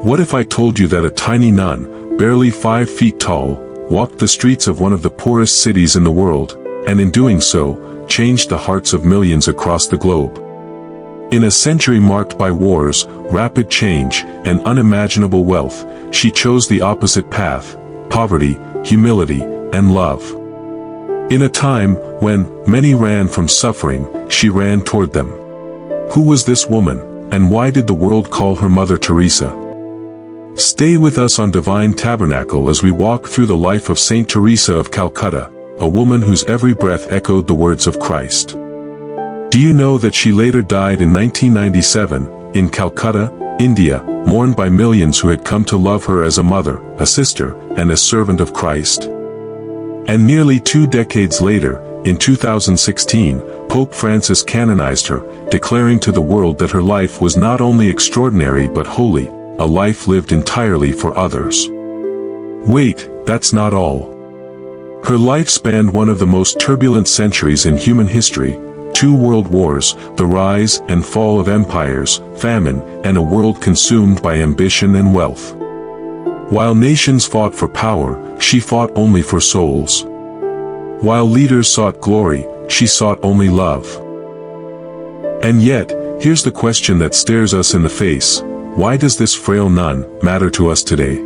What if I told you that a tiny nun, barely 5 feet tall, walked the streets of one of the poorest cities in the world, and in doing so, changed the hearts of millions across the globe? In a century marked by wars, rapid change, and unimaginable wealth, she chose the opposite path: poverty, humility, and love. In a time when many ran from suffering, she ran toward them. Who was this woman, and why did the world call her Mother Teresa? Stay with us on Divine Tabernacle as we walk through the life of Saint Teresa of Calcutta, a woman whose every breath echoed the words of Christ. Do you know that she later died in 1997, in Calcutta, India, mourned by millions who had come to love her as a mother, a sister, and a servant of Christ? And nearly 2 decades later, in 2016, Pope Francis canonized her, declaring to the world that her life was not only extraordinary but holy, a life lived entirely for others. Wait, that's not all. Her life spanned one of the most turbulent centuries in human history: 2 world wars, the rise and fall of empires, famine, and a world consumed by ambition and wealth. While nations fought for power, she fought only for souls. While leaders sought glory, she sought only love. And yet, here's the question that stares us in the face: why does this frail nun matter to us today?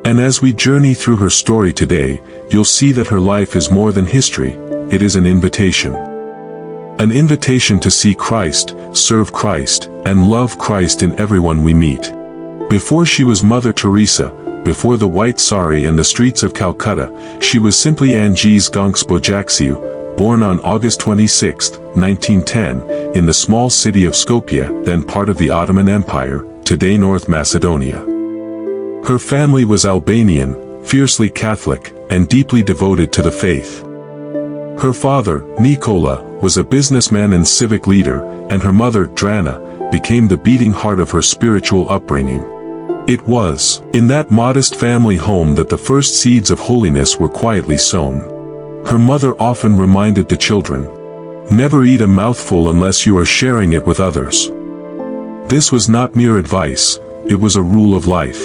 And as we journey through her story today, you'll see that her life is more than history. It is an invitation. An invitation to see Christ, serve Christ, and love Christ in everyone we meet. Before she was Mother Teresa, before the white sari and the streets of Calcutta, she was simply Ange's Bojaxiu, born on August 26, 1910, in the small city of Skopje, then part of the Ottoman Empire, today North Macedonia. Her family was Albanian, fiercely Catholic, and deeply devoted to the faith. Her father, Nikola, was a businessman and civic leader, and her mother, Drana, became the beating heart of her spiritual upbringing. It was in that modest family home that the first seeds of holiness were quietly sown. Her mother often reminded the children, "Never eat a mouthful unless you are sharing it with others." This was not mere advice, it was a rule of life.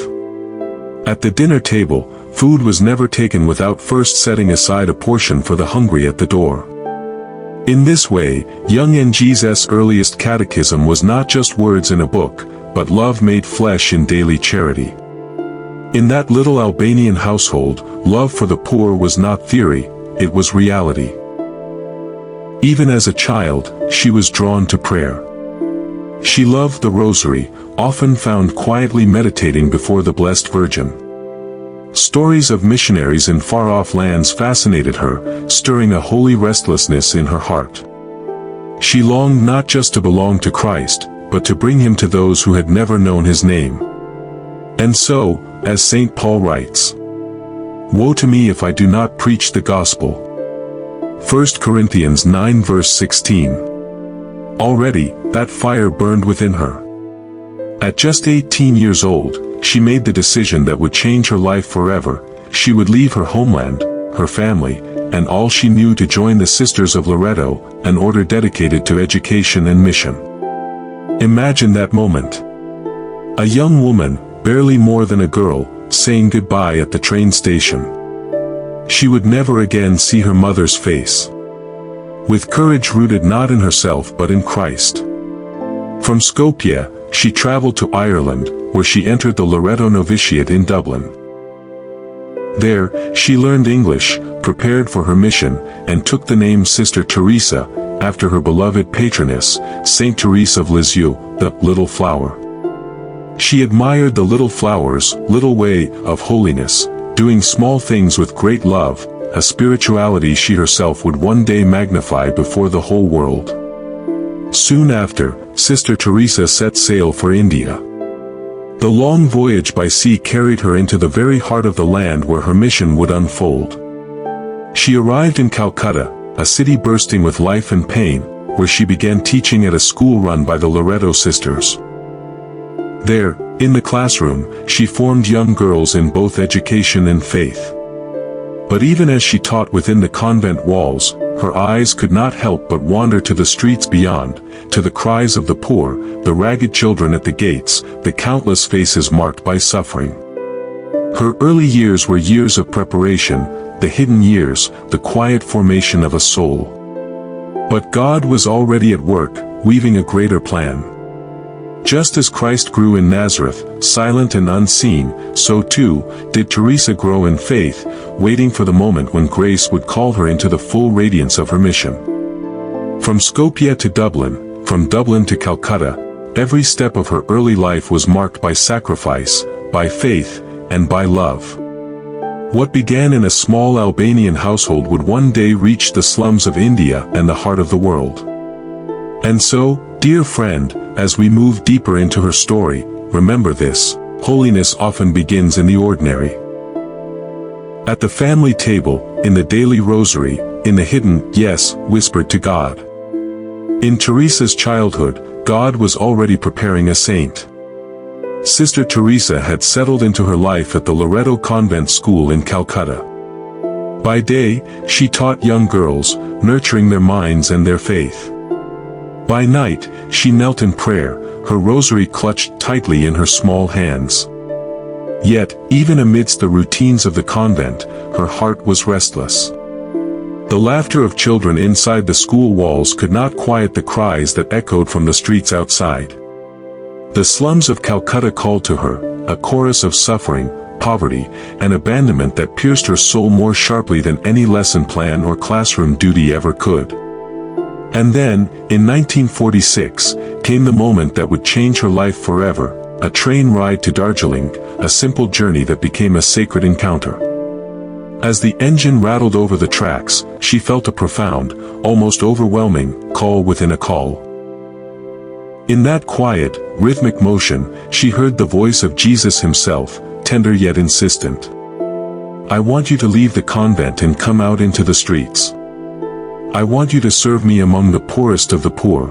At the dinner table, food was never taken without first setting aside a portion for the hungry at the door. In this way, young Ange's earliest catechism was not just words in a book, but love made flesh in daily charity. In that little Albanian household, love for the poor was not theory, it was reality. Even as a child, she was drawn to prayer. She loved the rosary, often found quietly meditating before the Blessed Virgin. Stories of missionaries in far-off lands fascinated her, stirring a holy restlessness in her heart. She longed not just to belong to Christ, but to bring him to those who had never known his name. And so, as St. Paul writes, "Woe to me if I do not preach the gospel." 1 Corinthians 9 verse 16. Already, that fire burned within her. At just 18 years old, she made the decision that would change her life forever. She would leave her homeland, her family, and all she knew to join the Sisters of Loreto, an order dedicated to education and mission. Imagine that moment. A young woman, barely more than a girl, saying goodbye at the train station. She would never again see her mother's face. With courage rooted not in herself but in Christ. From Skopje, she traveled to Ireland, where she entered the Loreto Novitiate in Dublin. There, she learned English, prepared for her mission, and took the name Sister Teresa, after her beloved patroness, Saint Teresa of Lisieux, the Little Flower. She admired the little flowers, little way of holiness, doing small things with great love, a spirituality she herself would one day magnify before the whole world. Soon after, Sister Teresa set sail for India. The long voyage by sea carried her into the very heart of the land where her mission would unfold. She arrived in Calcutta, a city bursting with life and pain, where she began teaching at a school run by the Loreto sisters. There, in the classroom, she formed young girls in both education and faith. But even as she taught within the convent walls, her eyes could not help but wander to the streets beyond, to the cries of the poor, the ragged children at the gates, the countless faces marked by suffering. Her early years were years of preparation, the hidden years, the quiet formation of a soul. But God was already at work, weaving a greater plan. Just as Christ grew in Nazareth, silent and unseen, so too did Teresa grow in faith, waiting for the moment when grace would call her into the full radiance of her mission. From Skopje to Dublin, from Dublin to Calcutta, every step of her early life was marked by sacrifice, by faith, and by love. What began in a small Albanian household would one day reach the slums of India and the heart of the world. And so, dear friend, as we move deeper into her story, remember this: holiness often begins in the ordinary. At the family table, in the daily rosary, in the hidden yes whispered to God. In Teresa's childhood, God was already preparing a saint. Sister Teresa had settled into her life at the Loreto Convent School in Calcutta. By day, she taught young girls, nurturing their minds and their faith. By night, she knelt in prayer, her rosary clutched tightly in her small hands. Yet, even amidst the routines of the convent, her heart was restless. The laughter of children inside the school walls could not quiet the cries that echoed from the streets outside. The slums of Calcutta called to her, a chorus of suffering, poverty, and abandonment that pierced her soul more sharply than any lesson plan or classroom duty ever could. And then, in 1946, came the moment that would change her life forever, a train ride to Darjeeling, a simple journey that became a sacred encounter. As the engine rattled over the tracks, she felt a profound, almost overwhelming, call within a call. In that quiet, rhythmic motion, she heard the voice of Jesus himself, tender yet insistent. I want you to leave the convent and come out into the streets. I want you to serve me among the poorest of the poor.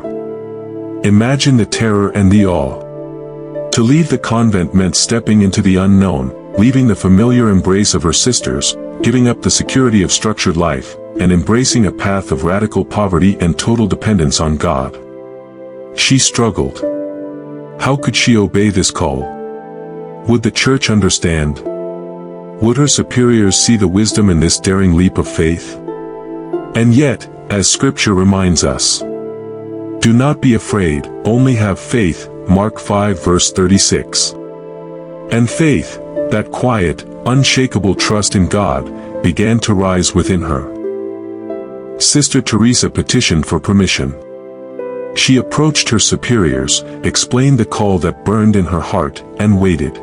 Imagine the terror and the awe. To leave the convent meant stepping into the unknown, leaving the familiar embrace of her sisters, giving up the security of structured life, and embracing a path of radical poverty and total dependence on God. She struggled. How could she obey this call? Would the church understand? Would her superiors see the wisdom in this daring leap of faith? And yet, as Scripture reminds us, do not be afraid, only have faith, Mark 5 verse 36. And faith, that quiet, unshakable trust in God, began to rise within her. Sister Teresa petitioned for permission. She approached her superiors, explained the call that burned in her heart, and waited.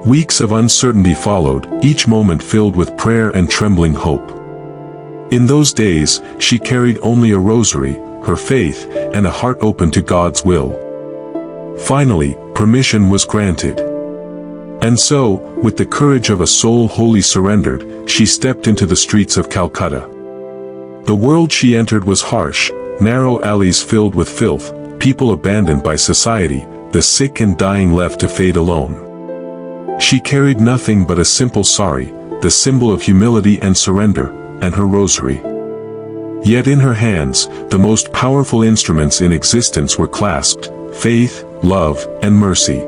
Weeks of uncertainty followed, each moment filled with prayer and trembling hope. In those days, she carried only a rosary, her faith, and a heart open to God's will. Finally, permission was granted. And so, with the courage of a soul wholly surrendered, she stepped into the streets of Calcutta. The world she entered was harsh, narrow alleys filled with filth, people abandoned by society, the sick and dying left to fade alone. She carried nothing but a simple sari, the symbol of humility and surrender, and her rosary. Yet in her hands, the most powerful instruments in existence were clasped: faith, love, and mercy.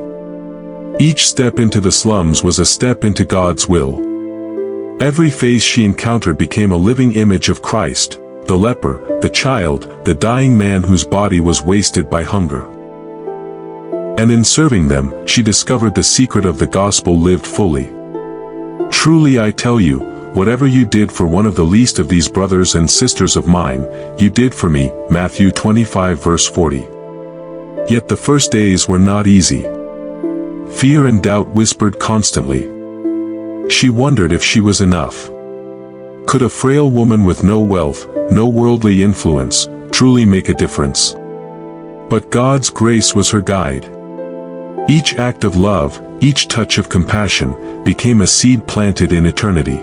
Each step into the slums was a step into God's will. Every face she encountered became a living image of Christ, the leper, the child, the dying man whose body was wasted by hunger. And in serving them, she discovered the secret of the gospel lived fully. Truly I tell you, whatever you did for one of the least of these brothers and sisters of mine, you did for me, Matthew 25 verse 40. Yet the first days were not easy. Fear and doubt whispered constantly. She wondered if she was enough. Could a frail woman with no wealth, no worldly influence, truly make a difference? But God's grace was her guide. Each act of love, each touch of compassion, became a seed planted in eternity.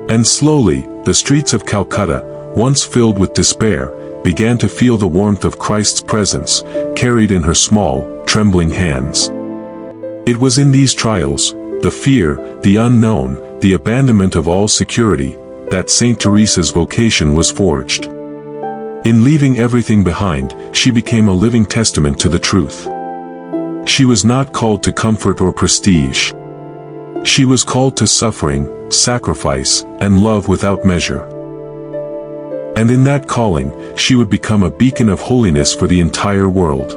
And slowly, the streets of Calcutta, once filled with despair, began to feel the warmth of Christ's presence, carried in her small, trembling hands. It was in these trials, the fear, the unknown, the abandonment of all security, that Saint Teresa's vocation was forged. In leaving everything behind, she became a living testament to the truth. She was not called to comfort or prestige. She was called to suffering, sacrifice, and love without measure. And in that calling, she would become a beacon of holiness for the entire world.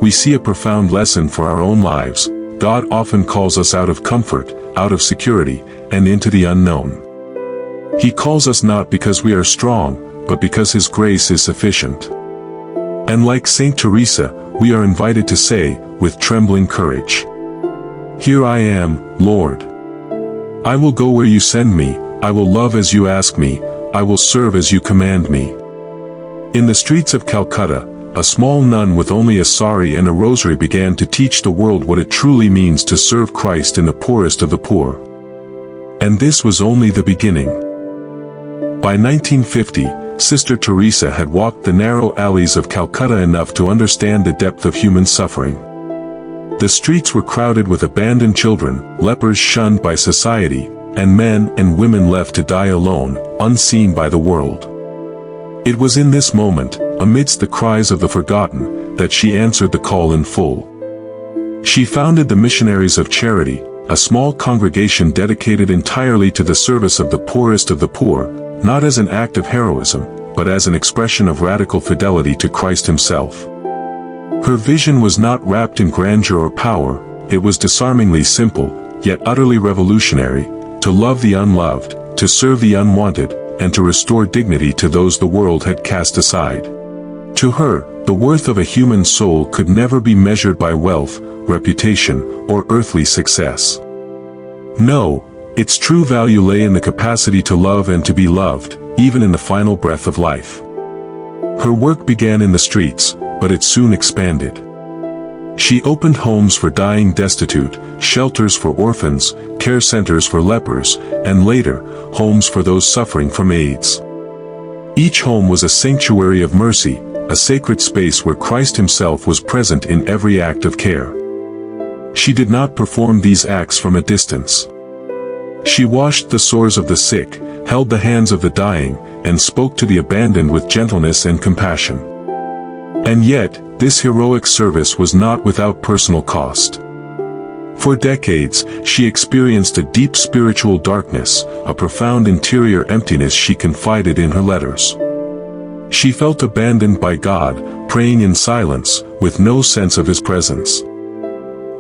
We see a profound lesson for our own lives. God often calls us out of comfort, out of security, and into the unknown. He calls us not because we are strong, but because His grace is sufficient. And like Saint Teresa, we are invited to say, with trembling courage, "Here I am, Lord. I will go where you send me, I will love as you ask me, I will serve as you command me." In the streets of Calcutta, a small nun with only a sari and a rosary began to teach the world what it truly means to serve Christ in the poorest of the poor. And this was only the beginning. By 1950, Sister Teresa had walked the narrow alleys of Calcutta enough to understand the depth of human suffering. The streets were crowded with abandoned children, lepers shunned by society, and men and women left to die alone, unseen by the world. It was in this moment, amidst the cries of the forgotten, that she answered the call in full. She founded the Missionaries of Charity, a small congregation dedicated entirely to the service of the poorest of the poor, not as an act of heroism, but as an expression of radical fidelity to Christ Himself. Her vision was not wrapped in grandeur or power, it was disarmingly simple, yet utterly revolutionary: to love the unloved, to serve the unwanted, and to restore dignity to those the world had cast aside. To her, the worth of a human soul could never be measured by wealth, reputation, or earthly success. No, its true value lay in the capacity to love and to be loved, even in the final breath of life. Her work began in the streets, but it soon expanded. She opened homes for dying destitute, shelters for orphans, care centers for lepers, and later, homes for those suffering from AIDS. Each home was a sanctuary of mercy, a sacred space where Christ Himself was present in every act of care. She did not perform these acts from a distance. She washed the sores of the sick, held the hands of the dying, and spoke to the abandoned with gentleness and compassion. And yet, this heroic service was not without personal cost. For decades, she experienced a deep spiritual darkness, a profound interior emptiness she confided in her letters. She felt abandoned by God, praying in silence, with no sense of His presence.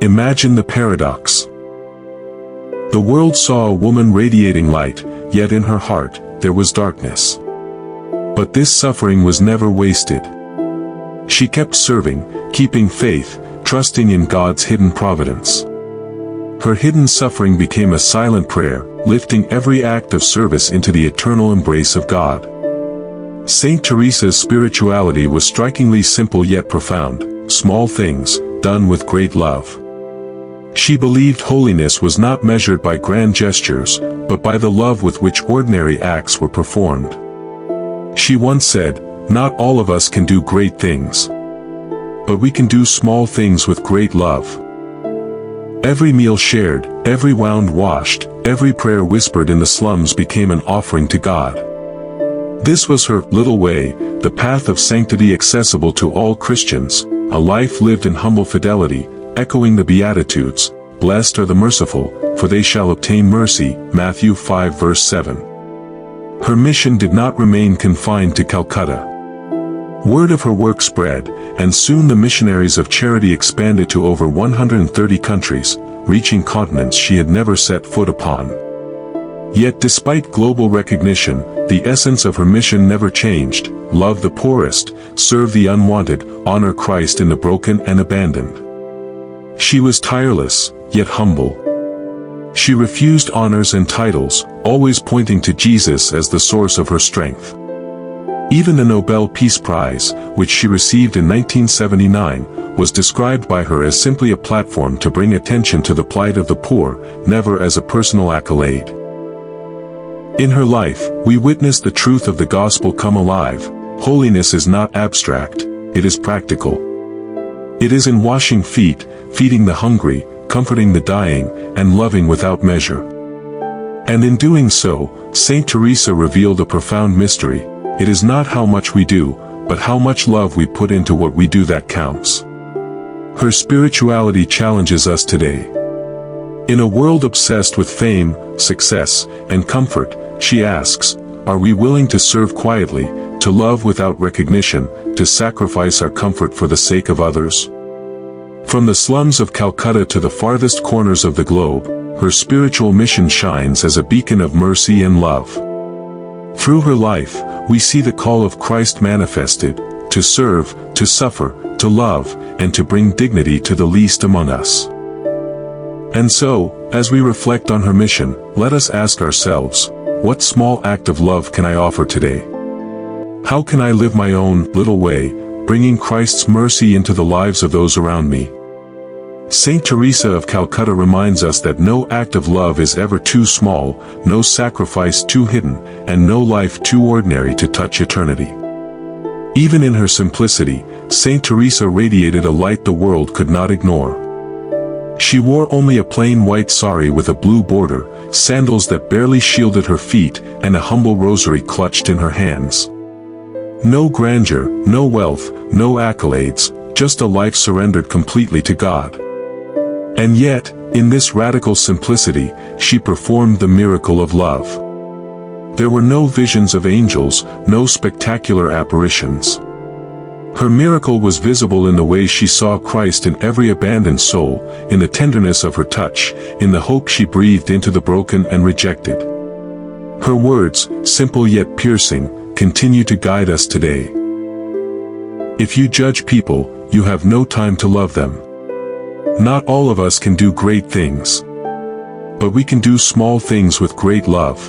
Imagine the paradox. The world saw a woman radiating light, yet in her heart, there was darkness. But this suffering was never wasted. She kept serving, keeping faith, trusting in God's hidden providence. Her hidden suffering became a silent prayer, lifting every act of service into the eternal embrace of God. Saint Teresa's spirituality was strikingly simple yet profound: small things, done with great love. She believed holiness was not measured by grand gestures, but by the love with which ordinary acts were performed. She once said, "Not all of us can do great things. But we can do small things with great love." Every meal shared, every wound washed, every prayer whispered in the slums became an offering to God. This was her little way, the path of sanctity accessible to all Christians, a life lived in humble fidelity, echoing the Beatitudes: "Blessed are the merciful, for they shall obtain mercy," Matthew 5 verse 7. Her mission did not remain confined to Calcutta. Word of her work spread, and soon the Missionaries of Charity expanded to over 130 countries, reaching continents she had never set foot upon. Yet despite global recognition, the essence of her mission never changed: love the poorest, serve the unwanted, honor Christ in the broken and abandoned. She was tireless, yet humble. She refused honors and titles, always pointing to Jesus as the source of her strength. Even the Nobel Peace Prize, which she received in 1979, was described by her as simply a platform to bring attention to the plight of the poor, never as a personal accolade. In her life, we witness the truth of the gospel come alive. Holiness is not abstract, it is practical. It is in washing feet, feeding the hungry, comforting the dying, and loving without measure. And in doing so, Saint Teresa revealed a profound mystery. It is not how much we do, but how much love we put into what we do that counts. Her spirituality challenges us today. In a world obsessed with fame, success, and comfort, she asks, are we willing to serve quietly, to love without recognition, to sacrifice our comfort for the sake of others? From the slums of Calcutta to the farthest corners of the globe, her spiritual mission shines as a beacon of mercy and love. Through her life, we see the call of Christ manifested, to serve, to suffer, to love, and to bring dignity to the least among us. And so, as we reflect on her mission, let us ask ourselves, what small act of love can I offer today? How can I live my own little way, bringing Christ's mercy into the lives of those around me? Saint Teresa of Calcutta reminds us that no act of love is ever too small, no sacrifice too hidden, and no life too ordinary to touch eternity. Even in her simplicity, Saint Teresa radiated a light the world could not ignore. She wore only a plain white sari with a blue border, sandals that barely shielded her feet, and a humble rosary clutched in her hands. No grandeur, no wealth, no accolades, just a life surrendered completely to God. And yet, in this radical simplicity, she performed the miracle of love. There were no visions of angels, no spectacular apparitions. Her miracle was visible in the way she saw Christ in every abandoned soul, in the tenderness of her touch, in the hope she breathed into the broken and rejected. Her words, simple yet piercing, continue to guide us today. If you judge people, you have no time to love them. Not all of us can do great things. But we can do small things with great love.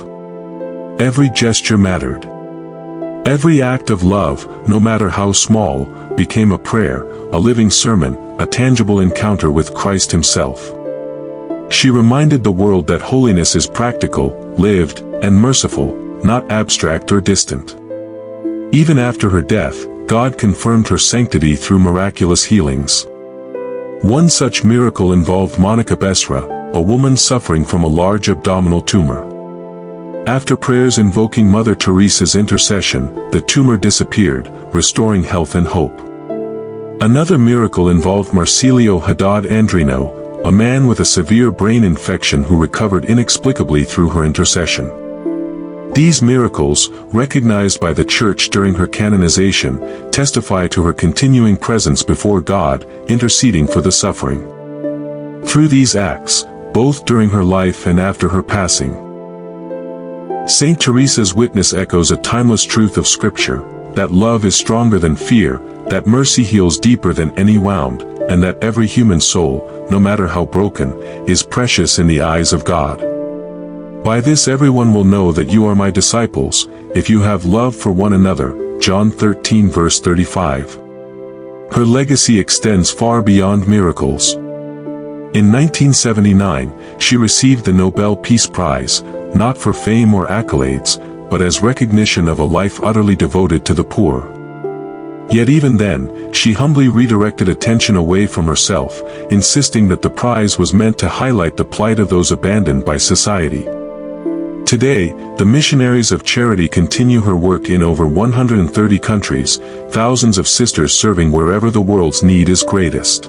Every gesture mattered. Every act of love, no matter how small, became a prayer, a living sermon, a tangible encounter with Christ himself. She reminded the world that holiness is practical, lived, and merciful, not abstract or distant. Even after her death, God confirmed her sanctity through miraculous healings. One such miracle involved Monica Besra, a woman suffering from a large abdominal tumor. After prayers invoking Mother Teresa's intercession, the tumor disappeared, restoring health and hope. Another miracle involved Marsilio Haddad Andrino, a man with a severe brain infection who recovered inexplicably through her intercession. These miracles, recognized by the Church during her canonization, testify to her continuing presence before God, interceding for the suffering. Through these acts, both during her life and after her passing, Saint Teresa's witness echoes a timeless truth of Scripture, that love is stronger than fear, that mercy heals deeper than any wound, and that every human soul, no matter how broken, is precious in the eyes of God. By this everyone will know that you are my disciples, if you have love for one another. John 13 verse 35. Her legacy extends far beyond miracles. In 1979, she received the Nobel Peace Prize, not for fame or accolades, but as recognition of a life utterly devoted to the poor. Yet even then, she humbly redirected attention away from herself, insisting that the prize was meant to highlight the plight of those abandoned by society. Today, the Missionaries of Charity continue her work in over 130 countries, thousands of sisters serving wherever the world's need is greatest.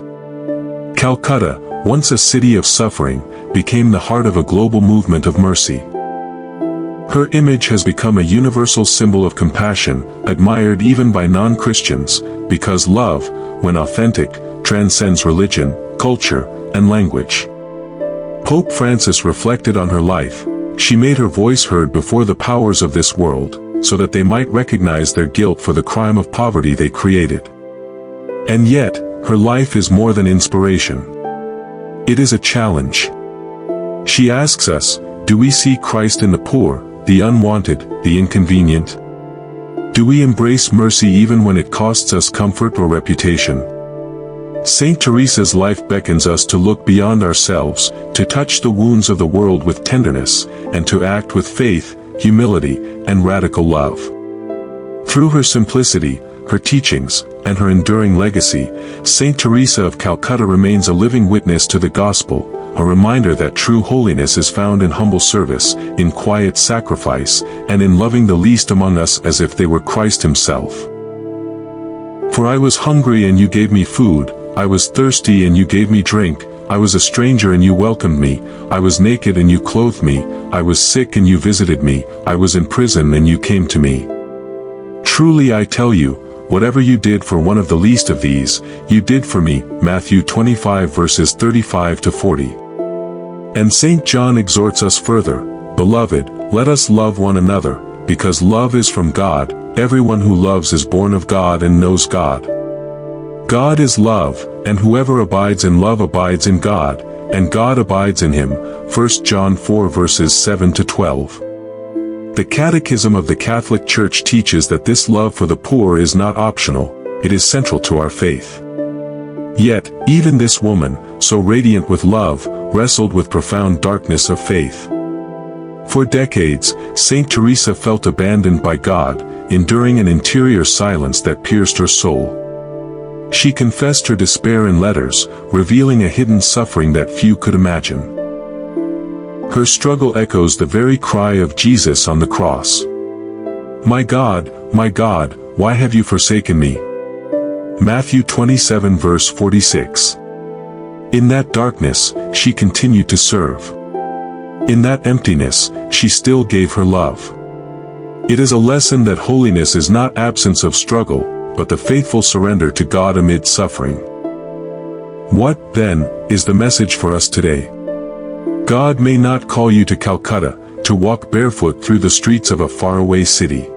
Calcutta, once a city of suffering, became the heart of a global movement of mercy. Her image has become a universal symbol of compassion, admired even by non-Christians, because love, when authentic, transcends religion, culture, and language. Pope Francis reflected on her life. She made her voice heard before the powers of this world, so that they might recognize their guilt for the crime of poverty they created. And yet, her life is more than inspiration. It is a challenge. She asks us, do we see Christ in the poor, the unwanted, the inconvenient? Do we embrace mercy even when it costs us comfort or reputation? Saint Teresa's life beckons us to look beyond ourselves, to touch the wounds of the world with tenderness, and to act with faith, humility, and radical love. Through her simplicity, her teachings, and her enduring legacy, Saint Teresa of Calcutta remains a living witness to the gospel, a reminder that true holiness is found in humble service, in quiet sacrifice, and in loving the least among us as if they were Christ himself. For I was hungry and you gave me food, I was thirsty and you gave me drink, I was a stranger and you welcomed me, I was naked and you clothed me, I was sick and you visited me, I was in prison and you came to me. Truly I tell you, whatever you did for one of the least of these, you did for me. Matthew 25 verses 35 to 40. And St. John exhorts us further, Beloved, let us love one another, because love is from God, everyone who loves is born of God and knows God. God is love, and whoever abides in love abides in God, and God abides in him. 1 John 4 verses 7 to 12. The Catechism of the Catholic Church teaches that this love for the poor is not optional, it is central to our faith. Yet, even this woman, so radiant with love, wrestled with profound darkness of faith. For decades, Saint Teresa felt abandoned by God, enduring an interior silence that pierced her soul. She confessed her despair in letters, revealing a hidden suffering that few could imagine. Her struggle echoes the very cry of Jesus on the cross. My God, why have you forsaken me? Matthew 27 verse 46. In that darkness, she continued to serve. In that emptiness, she still gave her love. It is a lesson that holiness is not absence of struggle, but the faithful surrender to God amid suffering. What, then, is the message for us today? God may not call you to Calcutta, to walk barefoot through the streets of a faraway city.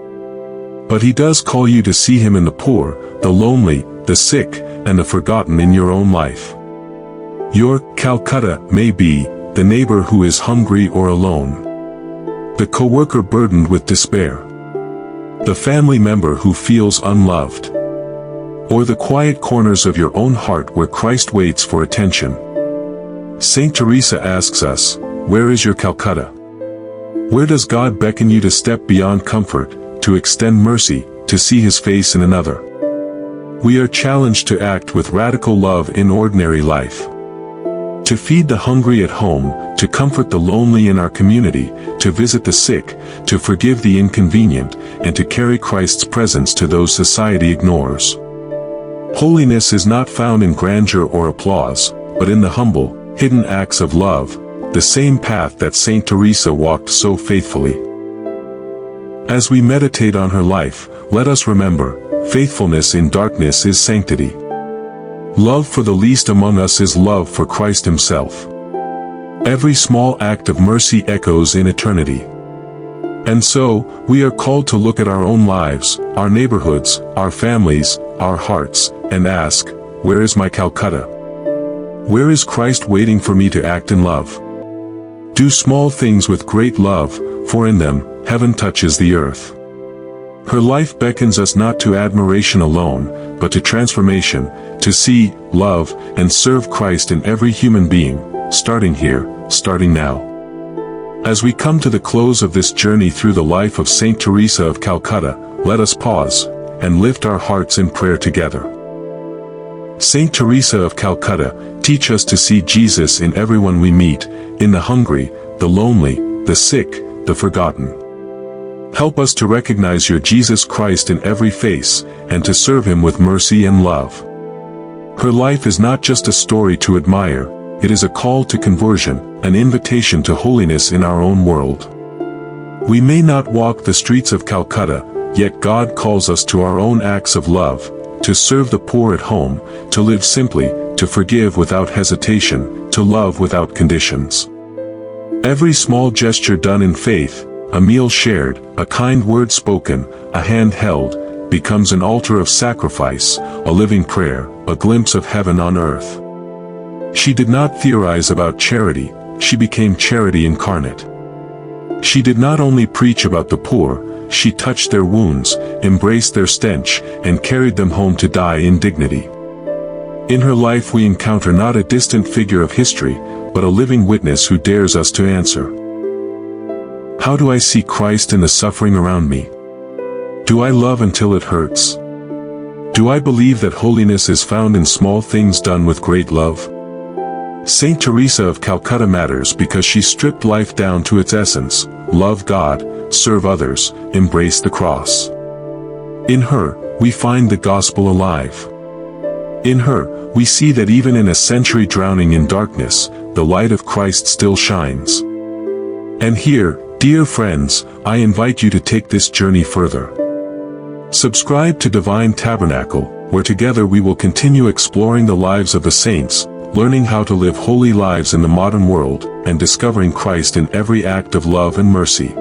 But he does call you to see him in the poor, the lonely, the sick, and the forgotten in your own life. Your Calcutta may be the neighbor who is hungry or alone, the co-worker burdened with despair, the family member who feels unloved, or the quiet corners of your own heart where Christ waits for attention. Saint Teresa asks us, where is your Calcutta? Where does God beckon you to step beyond comfort, to extend mercy, to see his face in another? We are challenged to act with radical love in ordinary life. To feed the hungry at home, to comfort the lonely in our community, to visit the sick, to forgive the inconvenient, and to carry Christ's presence to those society ignores. Holiness is not found in grandeur or applause, but in the humble, hidden acts of love, the same path that Saint Teresa walked so faithfully. As we meditate on her life, let us remember, faithfulness in darkness is sanctity. Love for the least among us is love for Christ himself. Every small act of mercy echoes in eternity. And so, we are called to look at our own lives, our neighborhoods, our families, our hearts, and ask, where is my Calcutta? Where is Christ waiting for me to act in love? Do small things with great love, for in them, heaven touches the earth. Her life beckons us not to admiration alone, but to transformation, to see, love, and serve Christ in every human being, starting here, starting now. As we come to the close of this journey through the life of Saint Teresa of Calcutta, let us pause, and lift our hearts in prayer together. Saint Teresa of Calcutta, teach us to see Jesus in everyone we meet, in the hungry, the lonely, the sick, the forgotten. Help us to recognize your Jesus Christ in every face, and to serve him with mercy and love. Her life is not just a story to admire, it is a call to conversion, an invitation to holiness in our own world. We may not walk the streets of Calcutta, yet God calls us to our own acts of love, to serve the poor at home, to live simply, to forgive without hesitation, to love without conditions. Every small gesture done in faith, a meal shared, a kind word spoken, a hand held, becomes an altar of sacrifice, a living prayer, a glimpse of heaven on earth. She did not theorize about charity, she became charity incarnate. She did not only preach about the poor, she touched their wounds, embraced their stench, and carried them home to die in dignity. In her life we encounter not a distant figure of history, but a living witness who dares us to answer. How do I see Christ in the suffering around me? Do I love until it hurts? Do I believe that holiness is found in small things done with great love? Saint Teresa of Calcutta matters because she stripped life down to its essence: love God, serve others, embrace the cross. In her, we find the gospel alive. In her, we see that even in a century drowning in darkness, the light of Christ still shines. And here, dear friends, I invite you to take this journey further. Subscribe to Divine Tabernacle, where together we will continue exploring the lives of the saints, learning how to live holy lives in the modern world, and discovering Christ in every act of love and mercy.